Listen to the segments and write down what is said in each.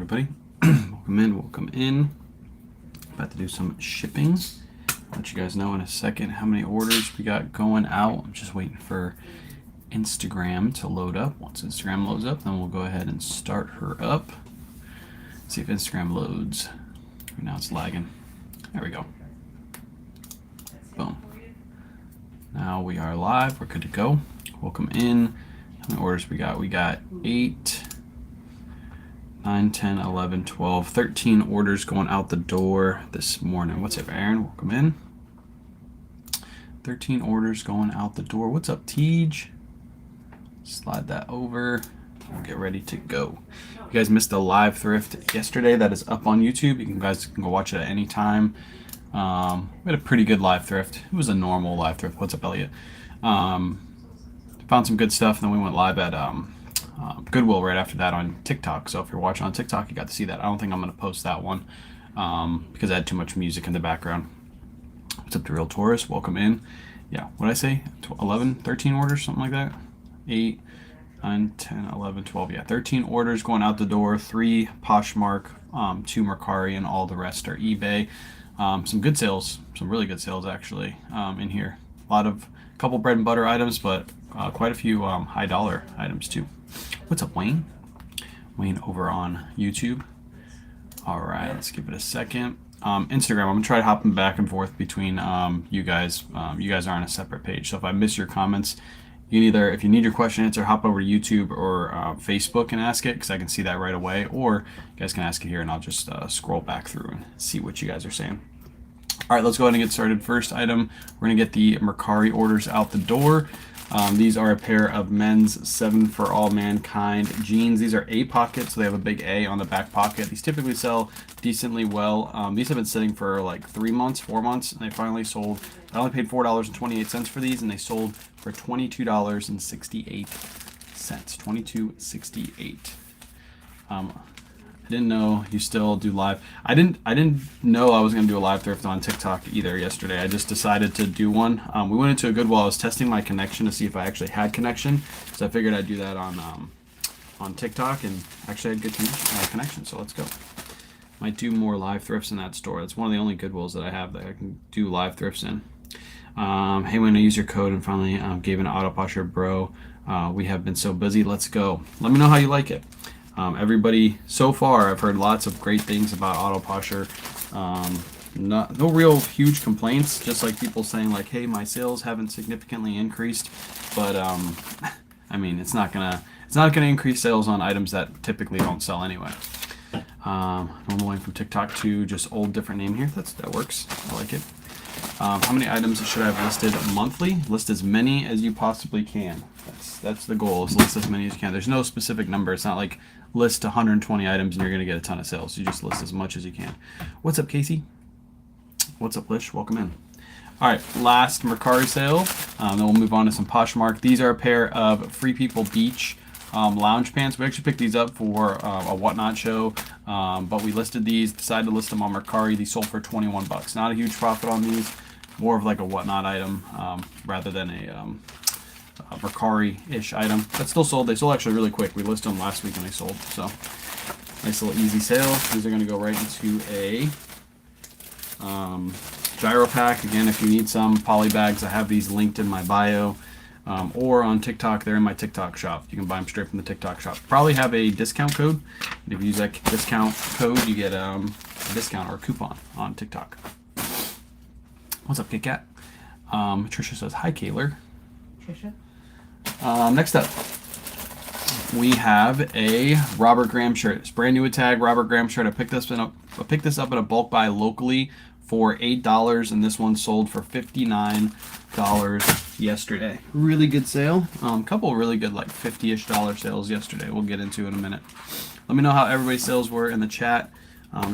everybody. Welcome in, welcome in. About to do some shipping. I'll let you guys know in a second how many orders we got going out. I'm just waiting for Instagram to load up. Once Instagram loads up, then we'll go ahead and start her up. See if Instagram loads. Right now it's lagging. There we go. Boom. Now we are live. We're good to go. Welcome in. How many orders we got? We got 8, 9, 10, 11, 12, 13 orders going out the door this morning. What's up, Aaron? Welcome in. 13 orders going out the door. What's up, Tej? Slide that over. We'll get ready to go. You guys missed the live thrift yesterday. That is up on YouTube. You guys can go watch it at any time. We had a pretty good live thrift. It was a normal live thrift. What's up, Elliot? Found some good stuff, and then we went live at Goodwill right after that on TikTok. So if you're watching on TikTok, you got to see that. I don't think I'm going to post that one because I had too much music in the background. What's up to Real Taurus? Welcome in. Yeah, what did I say? 11, 13 orders, something like that? 8, 9, 10, 11, 12. Yeah, 13 orders going out the door. 3 Poshmark, 2 Mercari, and all the rest are eBay. Some good sales, some really good sales actually in here. A couple bread and butter items, but quite a few high dollar items too. What's up, Wayne? Wayne over on YouTube. All right, let's give it a second. Instagram, I'm gonna try hopping back and forth between you guys. You guys are on a separate page, so if I miss your comments, you can either, if you need your question answered, hop over to YouTube or Facebook and ask it, because I can see that right away, or you guys can ask it here and I'll just scroll back through and see what you guys are saying. All right, let's go ahead and get started. First item, we're gonna get the Mercari orders out the door. These are a pair of men's 7 for All Mankind jeans. These are A pockets, so they have a big A on the back pocket. These typically sell decently well. These have been sitting for like 3 months, 4 months, and they finally sold. I only paid $4.28 for these, and they sold for $22.68. $22.68. I didn't know you still do live. I didn't know I was gonna do a live thrift on TikTok either yesterday. I just decided to do one. We went into a Goodwill. I was testing my connection to see if I actually had connection, so I figured I'd do that on TikTok, and actually I had good connection. So let's go. Might do more live thrifts in that store. That's one of the only Goodwills that I have that I can do live thrifts in. Hey, when I use your code and finally gave an Autoposher bro. We have been so busy. Let's go. Let me know how you like it. Everybody, so far, I've heard lots of great things about Autoposher. No real huge complaints, just like people saying like, hey, my sales haven't significantly increased, but I mean, it's not gonna increase sales on items that typically don't sell anyway. Normal one from TikTok to just old different name here. That works. I like it. How many items should I have listed monthly? List as many as you possibly can. That's the goal, is list as many as you can. There's no specific number. It's not like list 120 items and you're going to get a ton of sales. You just list as much as you can. What's up, Casey? What's up, Lish? Welcome in. All right, last Mercari sale. Then we'll move on to some Poshmark. These are a pair of Free People Beach lounge pants. We actually picked these up for a Whatnot show, but we listed these, decided to list them on Mercari. These sold for 21 bucks. Not a huge profit on these, more of like a Whatnot item rather than a Mercari-ish item. That still sold. They sold actually really quick. We listed them last week and they sold. So nice little easy sale. These are going to go right into a gyro pack. Again, if you need some poly bags, I have these linked in my bio. Or on TikTok, they're in my TikTok shop. You can buy them straight from the TikTok shop. Probably have a discount code. And if you use that discount code, you get a discount or a coupon on TikTok. What's up, Kit Kat? Trisha says, hi, Kaylor. Trisha? Next up, we have a Robert Graham shirt. It's brand new with tag, Robert Graham shirt. I picked this up in a bulk buy locally for $8, and this one sold for $59 yesterday. Really good sale. Couple really good like $50-ish sales yesterday. We'll get into in a minute. Let me know how everybody's sales were in the chat.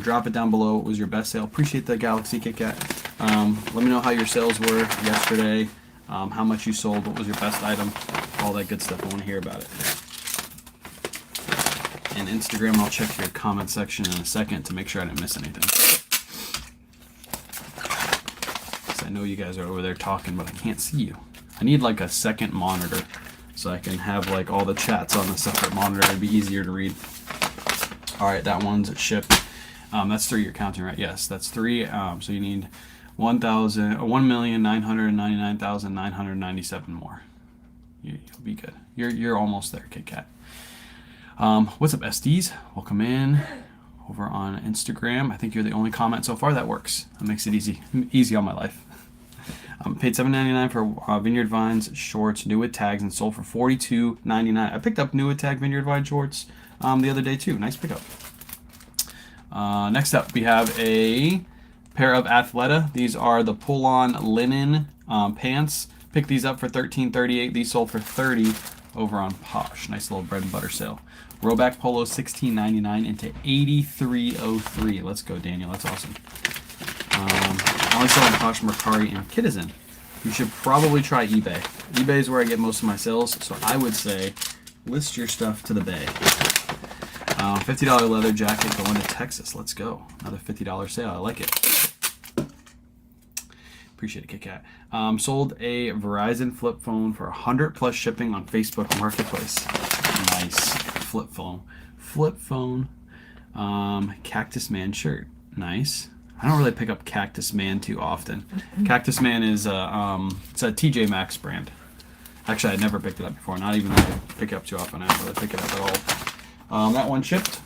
Drop it down below. What was your best sale? Appreciate the Galaxy Kit Kat. Let me know how your sales were yesterday. How much you sold. What was your best item? All that good stuff. I want to hear about it. And Instagram, I'll check your comment section in a second to make sure I didn't miss anything. I know you guys are over there talking, but I can't see you. I need like a second monitor so I can have like all the chats on a separate monitor. It'd be easier to read. All right, that one's shipped. That's 3 you're counting, right? Yes, that's 3. So you need 1,999,997 more. You'll be good. You're almost there, Kit Kat. What's up, SDs? Welcome in over on Instagram. I think you're the only comment so far that works. That makes it easy on my life. Paid $7.99 for Vineyard Vines shorts, new with tags, and sold for $42.99. I picked up new with tag Vineyard Vine shorts the other day too. Nice pickup. Next up, we have a pair of Athleta. These are the pull-on linen pants. Picked these up for $13.38. These sold for $30 over on Posh. Nice little bread and butter sale. Rowback polo $16.99 into $83.03. Let's go, Daniel. That's awesome. I only sell on Posh, Mercari, and Kitizen. You should probably try eBay. eBay is where I get most of my sales, so I would say list your stuff to the bay. $50 leather jacket going to Texas. Let's go. Another $50 sale. I like it. Appreciate it, Kit Kat. Sold a Verizon flip phone for 100 plus shipping on Facebook Marketplace. Nice. Flip phone. Cactus Man shirt. Nice. I don't really pick up Cactus Man too often. Cactus Man is it's a TJ Maxx brand. Actually, I'd never picked it up before. Not even that I pick it up too often. I don't really pick it up at all. That one shipped.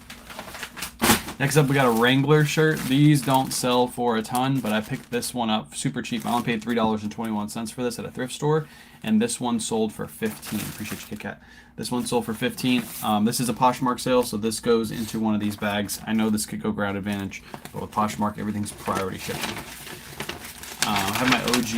Next up, we got a Wrangler shirt. These don't sell for a ton, but I picked this one up super cheap. I only paid $3.21 for this at a thrift store, and this one sold for $15. Appreciate you, Kit Kat. This one sold for $15. This is a Poshmark sale, so this goes into one of these bags. I know this could go Ground Advantage, but with Poshmark, everything's priority shipping. I have my OG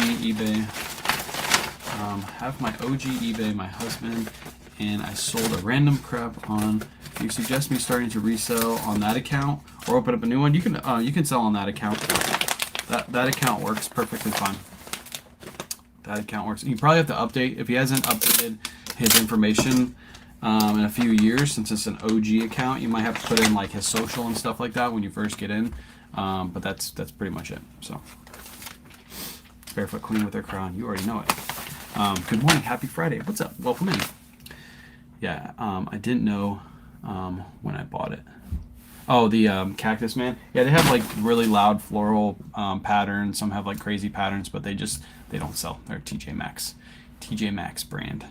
eBay. My husband and I sold a random crap on. Do you suggest me starting to resell on that account or open up a new one? You can sell on that account. That account works perfectly fine. That account works. You probably have to update if he hasn't updated his information in a few years. Since it's an OG account, you might have to put in like his social and stuff like that when you first get in. But that's pretty much it. So Barefoot Queen with her crown. You already know it. Good morning. Happy Friday. What's up? Welcome in. Yeah, I didn't know when I bought it. Oh, the Cactus Man. Yeah, they have like really loud floral patterns. Some have like crazy patterns, but they don't sell. They're TJ Maxx brand.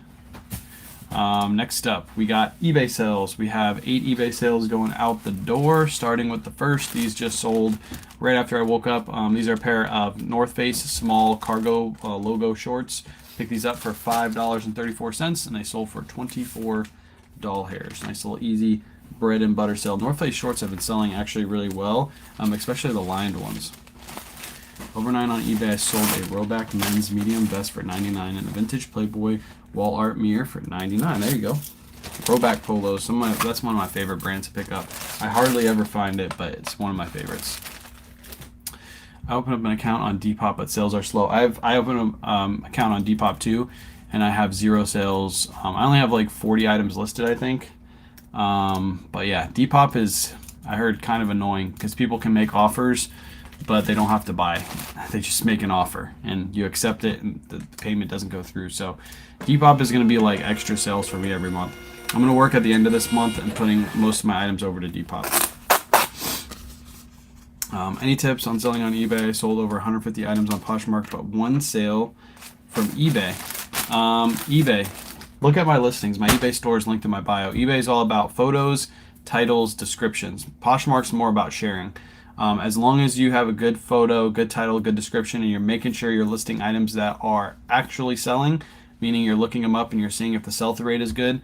Next up, we got eBay sales. We have 8 eBay sales going out the door, starting with the first. These just sold right after I woke up. These are a pair of North Face small cargo logo shorts. Picked these up for $5.34, and they sold for $24. Nice little easy bread and butter sale. North Face shorts have been selling actually really well, especially the lined ones. Overnight on eBay, I sold a Rowback men's medium vest for $99 and a vintage Playboy wall art mirror for $99. There you go. Rowback polos. That's one of my favorite brands to pick up. I hardly ever find it, but it's one of my favorites. I opened up an account on Depop, but sales are slow. I opened an account on Depop too, and I have 0 sales. I only have like 40 items listed, I think. But yeah, Depop is, I heard, kind of annoying because people can make offers, but they don't have to buy. They just make an offer, and you accept it, and the payment doesn't go through. So Depop is going to be like extra sales for me every month. I'm going to work at the end of this month and putting most of my items over to Depop. Any tips on selling on eBay? I sold over 150 items on Poshmark, but one sale from eBay. eBay. Look at my listings. My eBay store is linked in my bio. eBay is all about photos, titles, descriptions. Poshmark's more about sharing. As long as you have a good photo, good title, good description, and you're making sure you're listing items that are actually selling, meaning you're looking them up and you're seeing if the sell-through rate is good,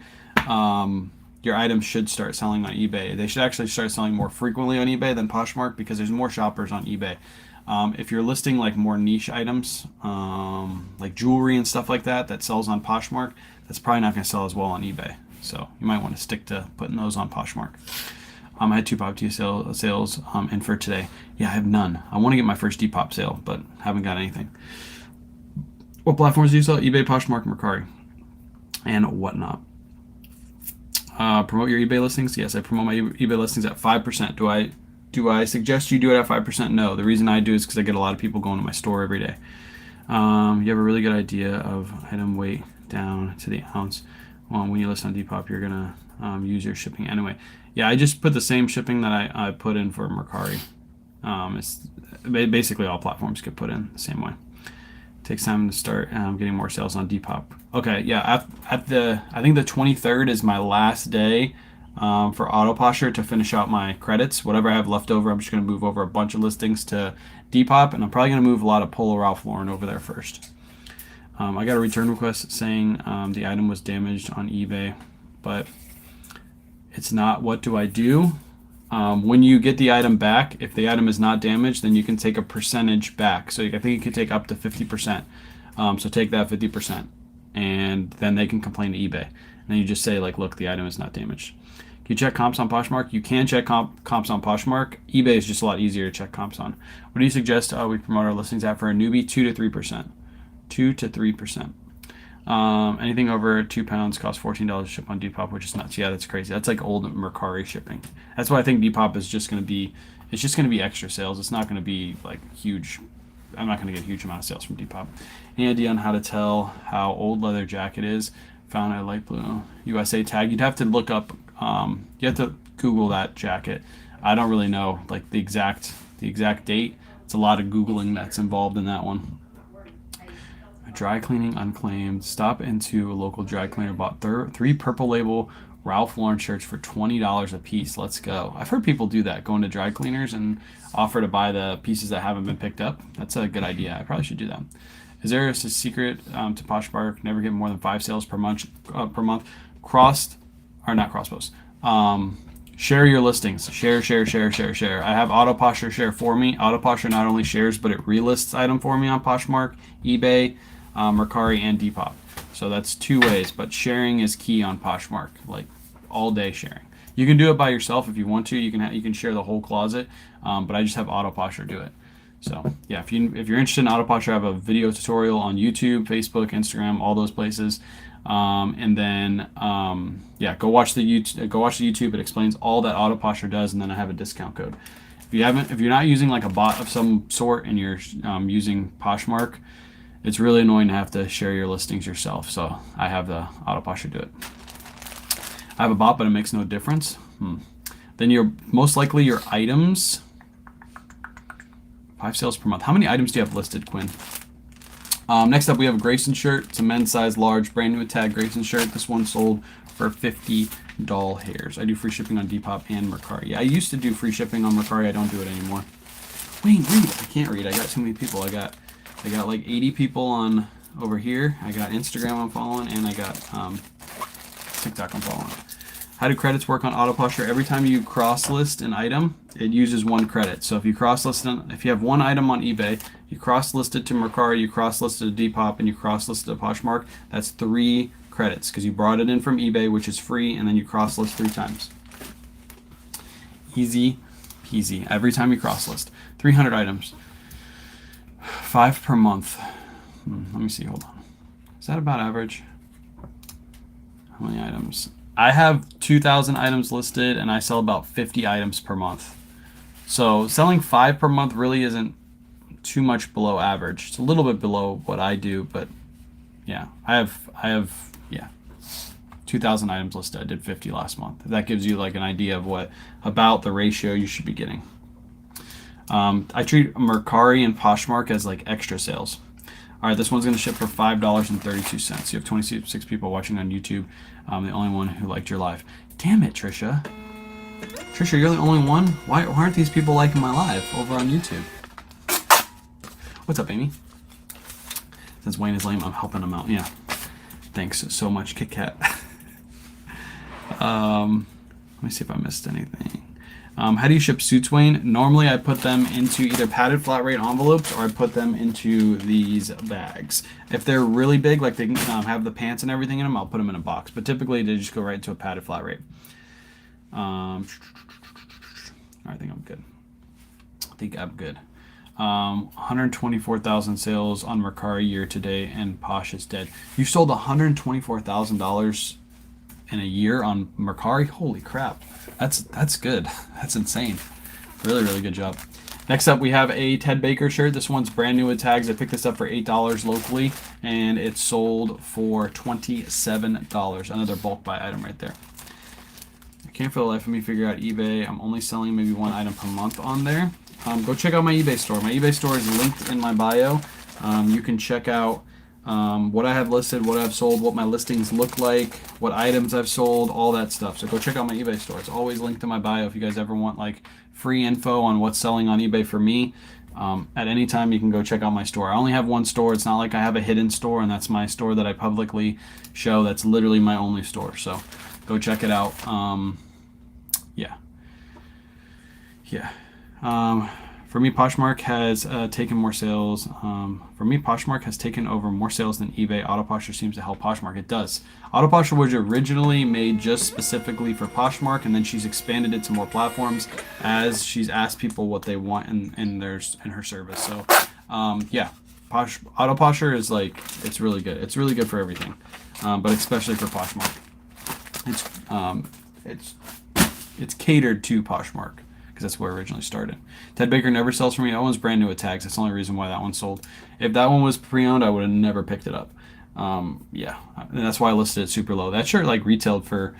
your items should start selling on eBay. They should actually start selling more frequently on eBay than Poshmark because there's more shoppers on eBay. If you're listing like more niche items, like jewelry and stuff like that, that sells on Poshmark, that's probably not going to sell as well on eBay. So you might want to stick to putting those on Poshmark. I had 2 Pop Tea sales in for today. Yeah, I have none. I want to get my first Depop sale, but haven't got anything. What platforms do you sell? eBay, Poshmark, Mercari, and whatnot. Promote your eBay listings? Yes, I promote my eBay listings at 5%. Do I suggest you do it at 5%? No. The reason I do is because I get a lot of people going to my store every day. You have a really good idea of item weight down to the ounce. When you list on Depop, you're going to use your shipping anyway. Yeah, I just put the same shipping that I put in for Mercari. It's basically all platforms get put in the same way. Takes time to start getting more sales on Depop. Okay, yeah, at the I think the 23rd is my last day for Autoposture to finish out my credits. Whatever I have left over, I'm just going to move over a bunch of listings to Depop, and I'm probably going to move a lot of Polo Ralph Lauren over there first. I got a return request saying the item was damaged on eBay, but it's not. What do I do? When you get the item back, if the item is not damaged, then you can take a percentage back. So I think you can take up to 50%. So take that 50%, and then they can complain to eBay. And then you just say, like, look, the item is not damaged. Can you check comps on Poshmark? You can check comps on Poshmark. eBay is just a lot easier to check comps on. What do you suggest we promote our listings at for a newbie? 2 to 3%. 2 to 3%. Anything over 2 pounds costs $14 to ship on Depop, which is nuts. Yeah, that's crazy. That's like old Mercari shipping. That's why I think Depop is just going to be, it's just going to be extra sales. It's not going to be like huge. I'm not going to get a huge amount of sales from Depop. Any idea on how to tell how old leather jacket is? Found a light blue USA tag. You'd have to look up, you have to Google that jacket. I don't really know like the exact date. It's a lot of Googling that's involved in that one. Dry cleaning unclaimed. Stop into a local dry cleaner. Bought 3 purple label Ralph Lauren shirts for $20 a piece. Let's go. I've heard people do that, go into dry cleaners and offer to buy the pieces that haven't been picked up. That's a good idea. I probably should do that. Is there a secret to Poshmark? Never get more than 5 sales per month. Crossed or not cross posts. Share your listings. Share. I have Autoposture share for me. Autoposture not only shares, but it relists item for me on Poshmark, eBay, Mercari, and Depop. So that's 2 ways, but sharing is key on Poshmark, like all day sharing. You can do it by yourself if you want to. You can share the whole closet, but I just have Autoposture do it. So yeah, if you're interested in Autoposture, I have a video tutorial on YouTube, Facebook, Instagram, all those places. And then go watch the YouTube. It explains all that Autoposture does, and then I have a discount code. If you're not using like a bot of some sort and you're using Poshmark, it's really annoying to have to share your listings yourself. So I have the Autoposture do it. I have a bot, but it makes no difference. Then most likely your items. 5 sales per month. How many items do you have listed, Quinn? Next up, we have a Grayson shirt. It's a men's size large, brand new tag Grayson shirt. This one sold for 50 doll hairs. I do free shipping on Depop and Mercari. Yeah, I used to do free shipping on Mercari. I don't do it anymore. Wayne, read. I can't read. I got too many people. I got like 80 people on over here. I got Instagram I'm following, and I got TikTok I'm following. How do credits work on Autoposture? Every time you cross-list an item, it uses 1 credit. So if you if you have 1 item on eBay, you cross-list it to Mercari, you cross-list it to Depop, and you cross-list it to Poshmark, that's 3 credits because you brought it in from eBay, which is free, and then you cross-list 3 times. Easy peasy. Every time you cross-list. 300 items. 5 per month. Let me see. Hold on. Is that about average? How many items? I have 2,000 items listed, and I sell about 50 items per month. So selling 5 per month really isn't too much below average. It's a little bit below what I do, but yeah, I have 2,000 items listed. I did 50 last month. That gives you like an idea of about the ratio you should be getting. I treat Mercari and Poshmark as like extra sales. All right, this one's going to ship for $5.32. You have 26 people watching on YouTube. The only one who liked your live. Damn it, Trisha. Trisha, you're the only one? Why aren't these people liking my live over on YouTube? What's up, Amy? Since Wayne is lame, I'm helping him out. Yeah. Thanks so much, Kit Kat. Let me see if I missed anything. How do you ship suits, Wayne? Normally I put them into either padded flat rate envelopes or I put them into these bags. If they're really big, like they have the pants and everything in them, I'll put them in a box. But typically they just go right into a padded flat rate. I think I'm good. 124,000 sales on Mercari year to date, and Posh is dead. You sold $124,000 in a year on Mercari? Holy crap. That's good. That's insane. Really, really good job. Next up, we have a Ted Baker shirt. This one's brand new with tags. I picked this up for $8 locally, and it sold for $27. Another bulk buy item right there. Can't for the life of me figure out eBay. I'm only selling maybe one item per month on there. Go check out my eBay store. My eBay store is linked in my bio. You can check out what I have listed, what I've sold, what my listings look like, what items I've sold, all that stuff. So go check out my eBay store. It's always linked in my bio if you guys ever want like free info on what's selling on eBay for me. At any time you can go check out my store. I only have one store. It's not like I have a hidden store, and that's my store that I publicly show. That's literally my only store. So go check it out. Yeah. For me, Poshmark has taken more sales. For me, Poshmark has taken over more sales than eBay. Autoposher seems to help Poshmark. It does. Autoposher was originally made just specifically for Poshmark, and then she's expanded it to more platforms as she's asked people what they want in her service. So, yeah, Autoposher is like, it's really good. It's really good for everything, but especially for Poshmark. It's catered to Poshmark, because that's where it originally started. Ted Baker never sells for me. That one's brand new with tags. That's the only reason why that one sold. If that one was pre-owned, I would have never picked it up. Yeah, and that's why I listed it super low. That shirt like retailed for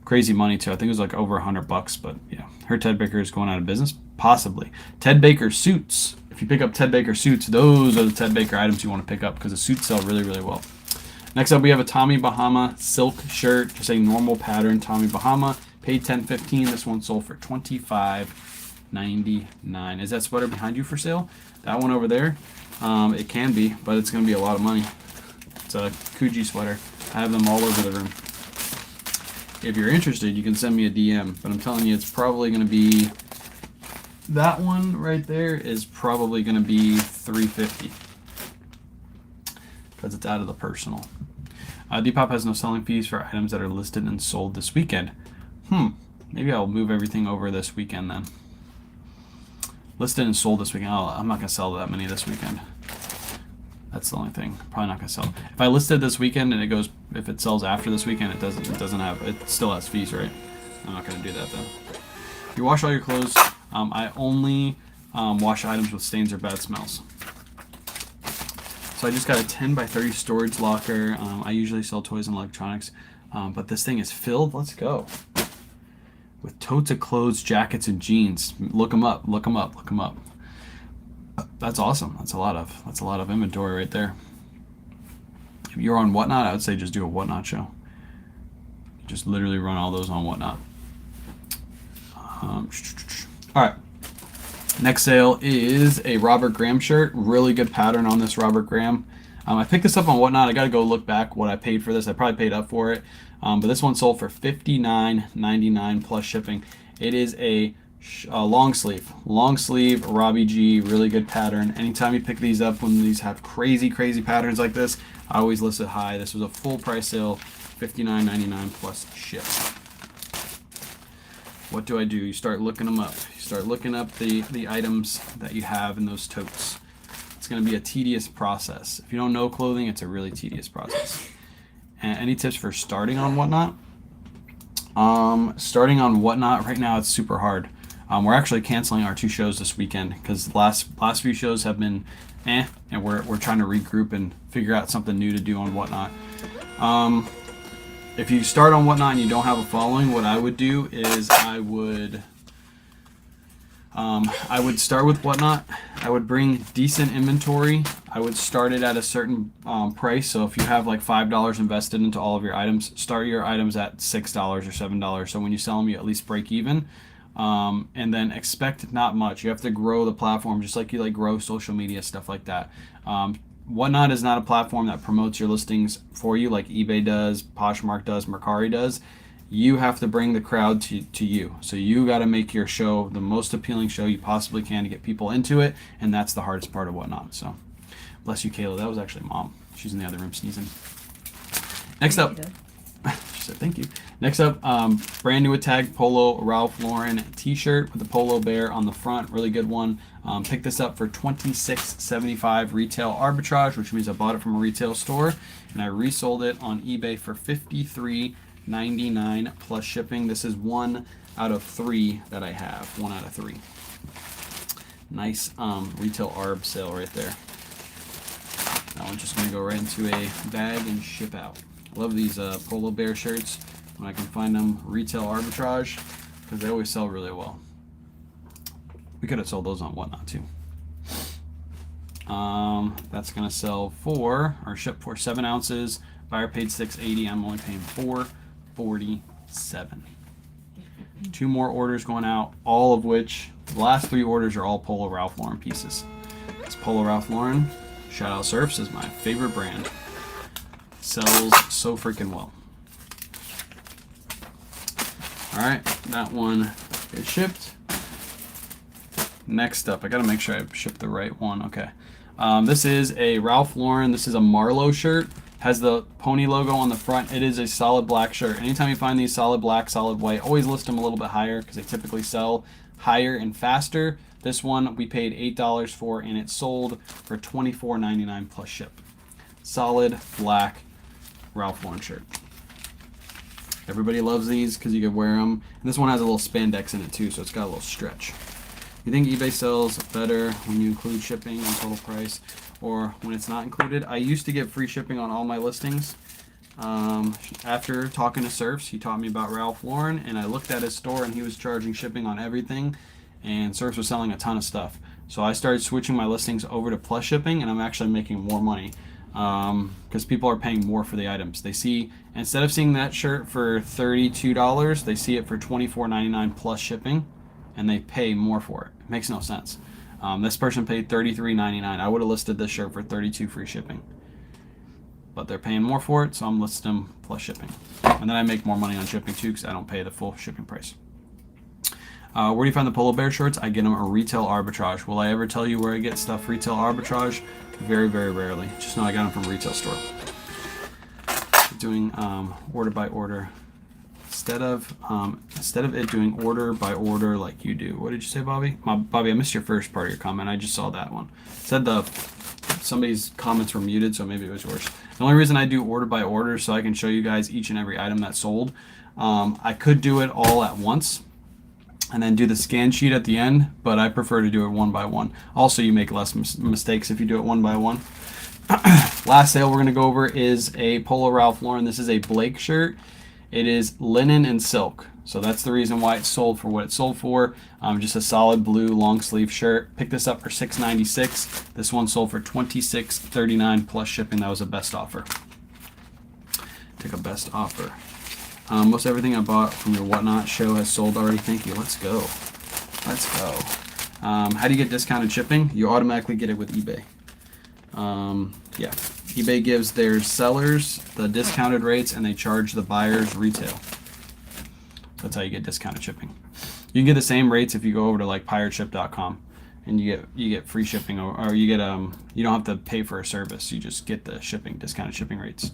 crazy money too. I think it was like over $100. But yeah, her Ted Baker is going out of business, possibly. Ted Baker suits. If you pick up Ted Baker suits, those are the Ted Baker items you want to pick up because the suits sell really, really well. Next up, we have a Tommy Bahama silk shirt, just a normal pattern Tommy Bahama. Paid $10.15. This one sold for $25.99. Is that sweater behind you for sale? That one over there? It can be, but it's going to be a lot of money. It's a Kuji sweater. I have them all over the room. If you're interested, you can send me a DM. But I'm telling you, it's probably going to be... That one right there is probably going to be $350. Because it's out of the personal. Depop has no selling fees for items that are listed and sold this weekend. Maybe I'll move everything over this weekend then. Listed and sold this weekend. Oh, I'm not going to sell that many this weekend. That's the only thing. Probably not going to sell. If I listed this weekend and it goes, if it sells after this weekend, it doesn't have, it still has fees, right? I'm not going to do that though. You wash all your clothes. I only wash items with stains or bad smells. So I just got a 10 by 30 storage locker. I usually sell toys and electronics, but this thing is filled. Let's go. With totes of clothes, jackets, and jeans. Look them up. Look them up. Look them up. That's awesome. That's a lot of inventory right there. If you're on Whatnot, I would say just do a Whatnot show. Just literally run all those on Whatnot. All right. Next sale is a Robert Graham shirt. Really good pattern on this Robert Graham. I picked this up on Whatnot. I got to go look back what I paid for this. I probably paid up for it. But this one sold for $59.99 plus shipping. It is a long sleeve Robbie G, really good pattern. Anytime you pick these up, when these have crazy patterns like this, I always list it high. This was a full price sale, $59.99 plus ship. What do? You start looking them up. You start looking up the items that you have in those totes. It's going to be a tedious process. If you don't know clothing, it's a really tedious process. And any tips for starting on Whatnot? Starting on Whatnot right now, it's super hard. We're actually canceling our 2 shows this weekend because the last few shows have been and we're trying to regroup and figure out something new to do on Whatnot. If you start on Whatnot and you don't have a following, what I would do is I would start with Whatnot. I would bring decent inventory. I would start it at a certain price. So if you have like $5 invested into all of your items, start your items at $6 or $7. So when you sell them, you at least break even. And then expect not much. You have to grow the platform just like you grow social media, stuff like that. Whatnot is not a platform that promotes your listings for you like eBay does, Poshmark does, Mercari does. You have to bring the crowd to you. So you got to make your show the most appealing show you possibly can to get people into it, and that's the hardest part of Whatnot. So bless you, Kayla. That was actually Mom. She's in the other room sneezing. Next up, she said thank you. Next up, brand new with tag Polo Ralph Lauren t-shirt with the polo bear on the front. Really good one. Picked this up for $26.75 retail arbitrage, which means I bought it from a retail store, and I resold it on eBay for $53.99 plus shipping. This is 1 out of 3 that I have. 1 out of 3. Nice retail arb sale right there. That one's just going to go right into a bag and ship out. Love these polo bear shirts. when I can find them retail arbitrage, because they always sell really well. We could have sold those on Whatnot too. That's gonna sell for or ship for 7 ounces. Buyer paid $6.80. I'm only paying $4.47. 2 more orders going out, all of which the last 3 orders are all Polo Ralph Lauren pieces. It's Polo Ralph Lauren. Shout out Surfs is my favorite brand. Sells so freaking well. All right, that one is shipped. Next up, I gotta make sure I ship the right one. Okay. This is a Ralph Lauren. This is a Marlowe shirt. Has the pony logo on the front. It is a solid black shirt. Anytime you find these solid black, solid white, always list them a little bit higher because they typically sell higher and faster. This one we paid $8 for, and it sold for $24.99 plus ship. Solid black Ralph Lauren shirt. Everybody loves these because you can wear them. And this one has a little spandex in it too, so it's got a little stretch. You think eBay sells better when you include shipping and total price, or when it's not included? I used to get free shipping on all my listings. After talking to Surfs, he taught me about Ralph Lauren, and I looked at his store and he was charging shipping on everything, and Surfs was selling a ton of stuff. So I started switching my listings over to plus shipping, and I'm actually making more money because people are paying more for the items. They see, instead of seeing that shirt for $32, they see it for $24.99 plus shipping, and they pay more for it. It makes no sense. This person paid $33.99. I would have listed this shirt for $32 free shipping, but they're paying more for it, so I'm listing them plus shipping. And then I make more money on shipping too because I don't pay the full shipping price. Where do you find the Polo Bear shirts? I get them at retail arbitrage. Will I ever tell you where I get stuff retail arbitrage? Very, very rarely. Just know I got them from retail store. Doing order by order. Instead of it doing order by order like you do. What did you say, Bobby? Bobby, I missed your first part of your comment. I just saw that one. It said somebody's comments were muted, so maybe it was yours. The only reason I do order by order so I can show you guys each and every item that's sold. I could do it all at once and then do the scan sheet at the end, but I prefer to do it one by one. Also, you make less mistakes if you do it one by one. Last sale we're going to go over is a Polo Ralph Lauren. This is a Blake shirt. It is linen and silk, so that's the reason why it's sold for what it's sold for. Just a solid blue long sleeve shirt. Picked this up for $6.96. This one sold for $26.39 plus shipping. That was a best offer. Take a best offer. Most everything I bought from your Whatnot show has sold already. Thank you. Let's go. Let's go. How do you get discounted shipping? You automatically get it with eBay. Yeah. eBay gives their sellers the discounted rates and they charge the buyers retail. That's how you get discounted shipping. You can get the same rates if you go over to like pirateship.com and you get free shipping, or you get you don't have to pay for a service. You just get the discounted shipping rates.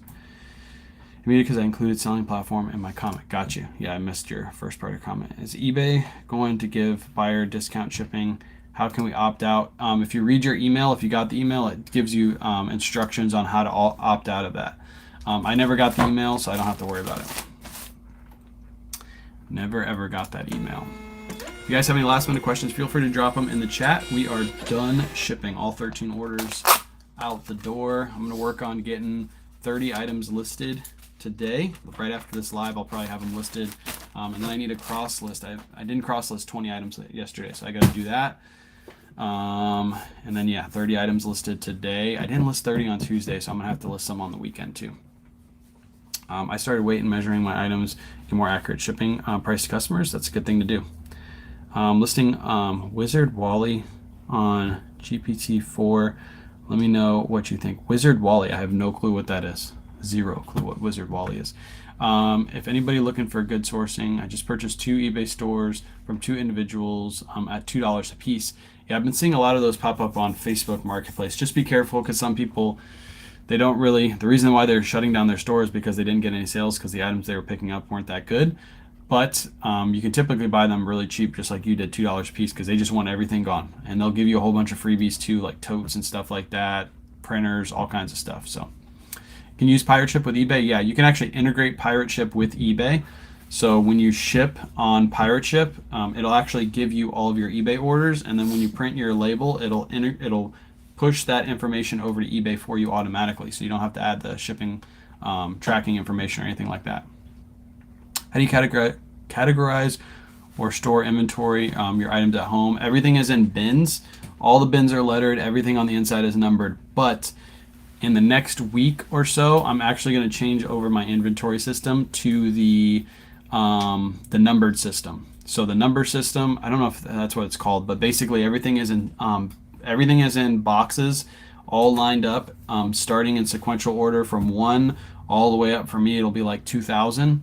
Immediately because I included selling platform in my comment. Got you. Yeah, I missed your first part of your comment. Is eBay going to give buyer discount shipping? How can we opt out? If you read your email, if you got the email, it gives you instructions on how to opt out of that. I never got the email, so I don't have to worry about it. Never ever got that email. If you guys have any last minute questions, feel free to drop them in the chat. We are done shipping all 13 orders out the door. I'm going to work on getting 30 items listed today. Right after this live, I'll probably have them listed. And then I need a cross list. I didn't cross list 20 items yesterday, so I got to do that. And then yeah, 30 items listed today. I didn't list 30 on Tuesday, so I'm gonna have to list some on the weekend too. I started weight and measuring my items, get more accurate shipping price to customers. That's a good thing to do. Listing Wizard Wally on GPT-4. Let me know what you think. Wizard Wally, I have no clue what that is. Zero clue what Wizard Wally is. If anybody looking for good sourcing, I just purchased 2 eBay stores from 2 individuals at $2 a piece. Yeah, I've been seeing a lot of those pop up on Facebook Marketplace. Just be careful because some people, they don't really, the reason why they're shutting down their stores because they didn't get any sales because the items they were picking up weren't that good. But you can typically buy them really cheap, just like you did, $2 a piece, because they just want everything gone. And they'll give you a whole bunch of freebies too, like totes and stuff like that, printers, all kinds of stuff. So can you use Pirate Ship with eBay? Yeah, you can actually integrate Pirate Ship with eBay. So when you ship on Pirate Ship, it'll actually give you all of your eBay orders, and then when you print your label, it'll push that information over to eBay for you automatically, so you don't have to add the shipping tracking information or anything like that. How do you categorize or store inventory, your items at home? Everything is in bins. All the bins are lettered. Everything on the inside is numbered. But in the next week or so, I'm actually going to change over my inventory system to the numbered system. So the number system, I don't know if that's what it's called, but basically everything is in boxes, all lined up, starting in sequential order from 1 all the way up. For me, it'll be like 2,000.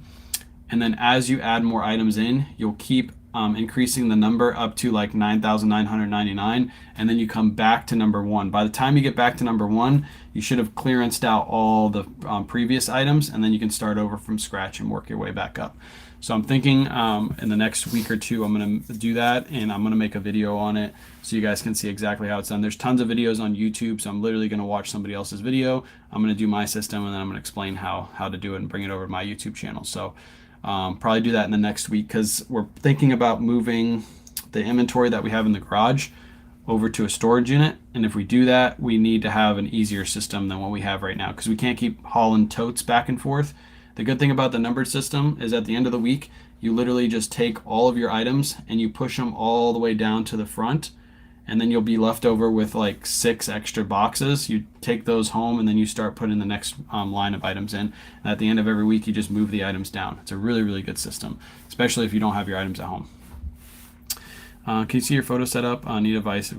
And then as you add more items in, you'll keep increasing the number up to like 9,999, and then you come back to number 1. By the time you get back to number 1, you should have clearanced out all the previous items, and then you can start over from scratch and work your way back up. So I'm thinking in the next week or two, I'm going to do that, and I'm going to make a video on it so you guys can see exactly how it's done. There's tons of videos on YouTube, so I'm literally going to watch somebody else's video. I'm going to do my system, and then I'm going to explain how to do it and bring it over to my YouTube channel. So probably do that in the next week, because we're thinking about moving the inventory that we have in the garage over to a storage unit. And if we do that, we need to have an easier system than what we have right now, because we can't keep hauling totes back and forth. The good thing about the numbered system is at the end of the week, you literally just take all of your items and you push them all the way down to the front, and then you'll be left over with like 6 extra boxes. You take those home, and then you start putting the next line of items in. And at the end of every week, you just move the items down. It's a really, really good system, especially if you don't have your items at home. Can you see your photo setup? Need advice?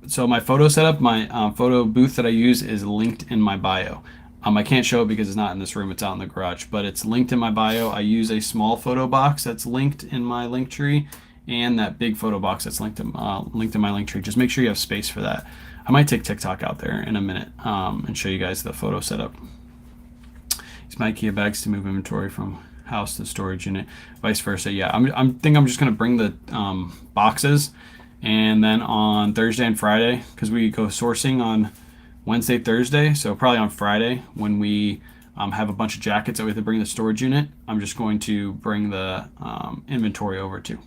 So my photo setup, my photo booth that I use is linked in my bio. I can't show it because it's not in this room, it's out in the garage, but it's linked in my bio. I use a small photo box that's linked in my link tree, and that big photo box that's linked in my link tree. Just make sure you have space for that. I might take TikTok out there in a minute and show you guys the photo setup. Use my IKEA bags to move inventory from house to storage unit, vice versa. Yeah, I'm just gonna bring the boxes, and then on Thursday and Friday, because we go sourcing on Wednesday, Thursday, so probably on Friday when we have a bunch of jackets that we have to bring to the storage unit, I'm just going to bring the inventory over too.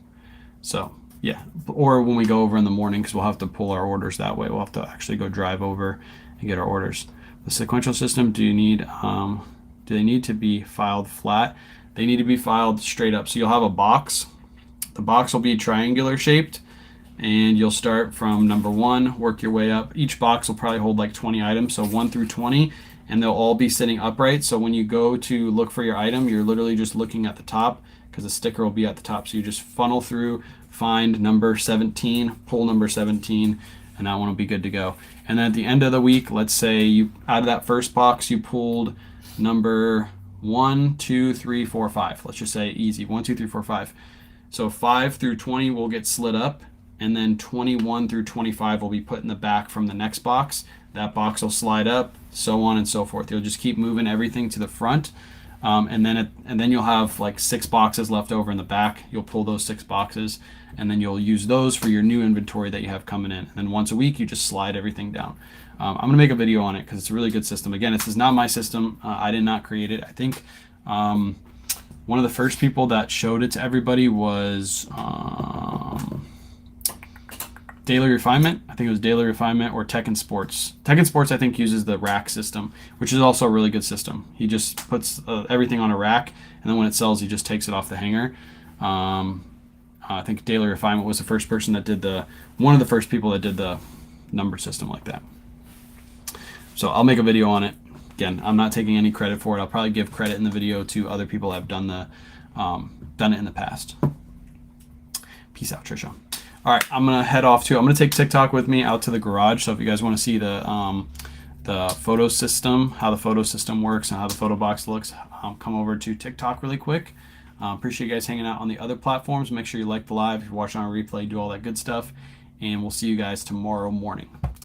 So yeah, or when we go over in the morning, because we'll have to pull our orders that way. We'll have to actually go drive over and get our orders. The sequential system, do they need to be filed flat? They need to be filed straight up. So you'll have a box. The box will be triangular shaped, and you'll start from number 1, work your way up. Each box will probably hold like 20 items, so 1 through 20, and they'll all be sitting upright. So when you go to look for your item, you're literally just looking at the top, because the sticker will be at the top. So you just funnel through, find number 17, pull number 17, and that one will be good to go. And then at the end of the week, let's say you out of that first box, you pulled number 1, 2, 3, 4, 5. Let's just say easy, 1, 2, 3, 4, 5. So 5 through 20 will get slid up, and then 21 through 25 will be put in the back from the next box. That box will slide up, so on and so forth. You'll just keep moving everything to the front, and then you'll have like 6 boxes left over in the back. You'll pull those 6 boxes, and then you'll use those for your new inventory that you have coming in. And then once a week, you just slide everything down. I'm gonna make a video on it because it's a really good system. Again, this is not my system. I did not create it. I think one of the first people that showed it to everybody was Daily Refinement. I think it was Daily Refinement or Tech and Sports. Tech and Sports, I think, uses the rack system, which is also a really good system. He just puts everything on a rack, and then when it sells, he just takes it off the hanger. I think Daily Refinement was the first person that did one of the first people that did the number system like that. So I'll make a video on it. Again, I'm not taking any credit for it. I'll probably give credit in the video to other people that have done it in the past. Peace out, Trisha. All right, I'm gonna head off I'm gonna take TikTok with me out to the garage. So if you guys want to see the photo system, how the photo system works, and how the photo box looks, come over to TikTok really quick. Appreciate you guys hanging out on the other platforms. Make sure you like the live. If you're watching on a replay, do all that good stuff. And we'll see you guys tomorrow morning.